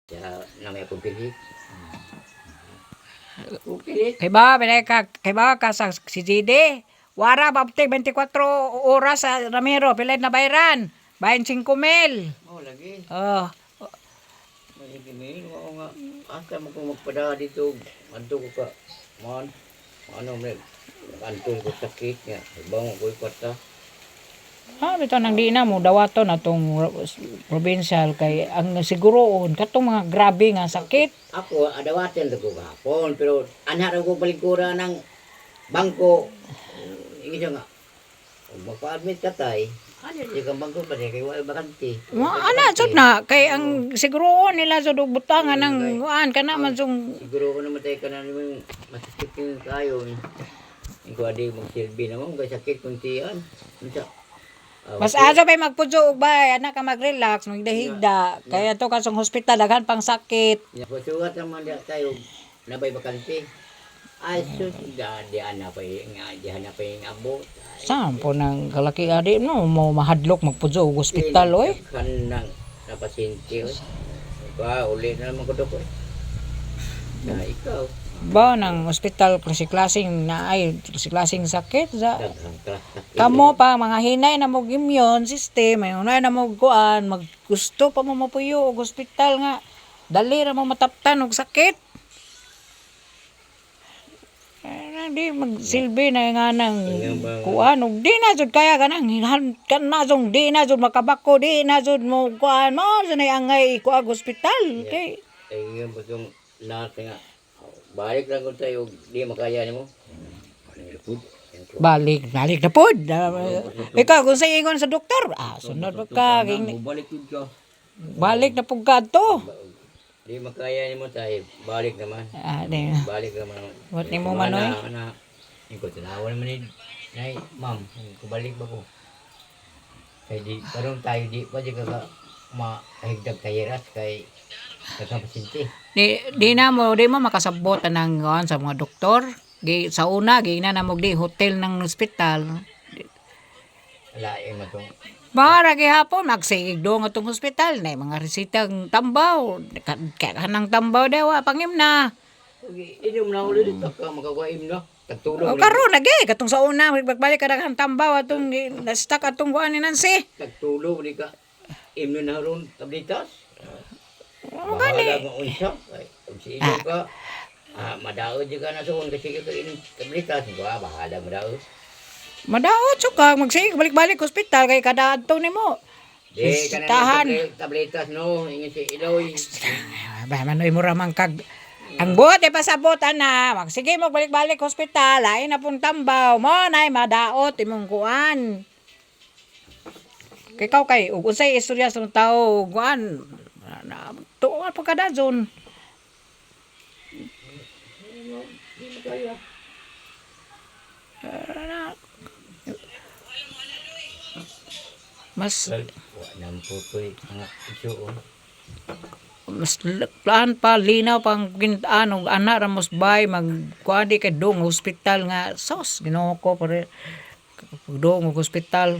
Ya, namanya pumpilit. Pumpilit. Kay ba ka sa si GD? Wara babte 24 oras sa Ramiro, pilit na bayran. Bayan 5,000. Oh, lagi. Oh, Lagi gini, oo nga. Asa mo kung magpada dito. Anto ko ka. Man, ano mo, anto ko sakit nga. Ibang ko kwarta. bitaw nang di na mo dawaton atong provincial kay ang siguroon katong mga grabe nga sakit. Ako, adawatin ko gahapon. Pero, anak ko baligura ng bangko. Ingin nga. Kung magpa-admit ka tay, ano yung kang bangko ba kay wala bakante. Ana jud na kay ang siguroon nila jud og butangan ng kuan kana man sung Siguro ko naman tayo ka na naman masakit yung kayo. Yung adi magsilbi naman, kaya sakit kung tiyan. mas aso pay magpudyo og bay ana ka mag-relax magdahigda kaya to kasong hospital daghan pang sakit. Pasugat naman diya tayo, nabay bakante. Ay, sus, di ana pa yung abot. Sampo ng kalaki adi no mo mahadlok magpudyo og hospital oy. Kanang na pasyente, oy. Ba, uli na naman ko doko. Na ikaw, Ba nang hospital klase-klaseng na ay klase-klaseng sakit sa daghang ka. kamo pa mga hinay na mog immune system ay unay na mog kuan maggusto pa mo mapuyo og hospital nga dali ra mo mataptan og sakit. Di magsilbi na nga nang kuan og di na jud kaya kanang kan na jud di na jud makabako di na jud mo kuan mo sanay angay kuag hospital kay Ay, yun ba yung lahat nga. Balik lang ko tayo, di makaya ni mo. balik na pod. Ikaw kung sa ingon sa doktor sunod ka Balik ko ka. balik na pud kadto. Di makaya ni mo tayo, balik naman. Di Balik naman. What ni mo manoy? Yung ko, tinawa naman ni, nay, ma'am, kubalik ba ko? Kaya di, parang tayo di, pa di ka mahigdag kayeras kay pasyente. Di mo makasabot ng kuan sa mga doktor. Sa una gi na mo di hotel ng ospital. Lain mo itong, Para gihapon magsigig do nga tong ospital na mga resitang tambaw. Kanang tambaw daw pangim na. inom na ulit ito ka, makagaim na. Tagtulong O karon lagi katong sa una magbalik ka daghang tambaw atong na-stuck atong kuan ni Nancy. Tagtulong ni ka. Imno na ron, tablitas. O Bahala gani. nga unsa. Kung si ino ka, madaod ka na soon kasi ka in tablitas. Bahala mo daw. Madaot so ka magsigig balik-balik ospital kay kada adto nimo. Di, ka Tahan. na tablitas no. Ingin si Iloy. Ba manoy mo ramang kag ang buhat ay pasabot ana magsige mo balik-balik hospital ay na pong tambaw mo nay madaot imong kuan kay ikaw kay ug unsay istorya sa tao kuan na tuwa pa kada zone mas Nang putoy mga isuon. mas laan pa linaw pang gintaan og ana ra mos bay mag kuadi kay dong hospital nga sos Ginoo ko pare dong og hospital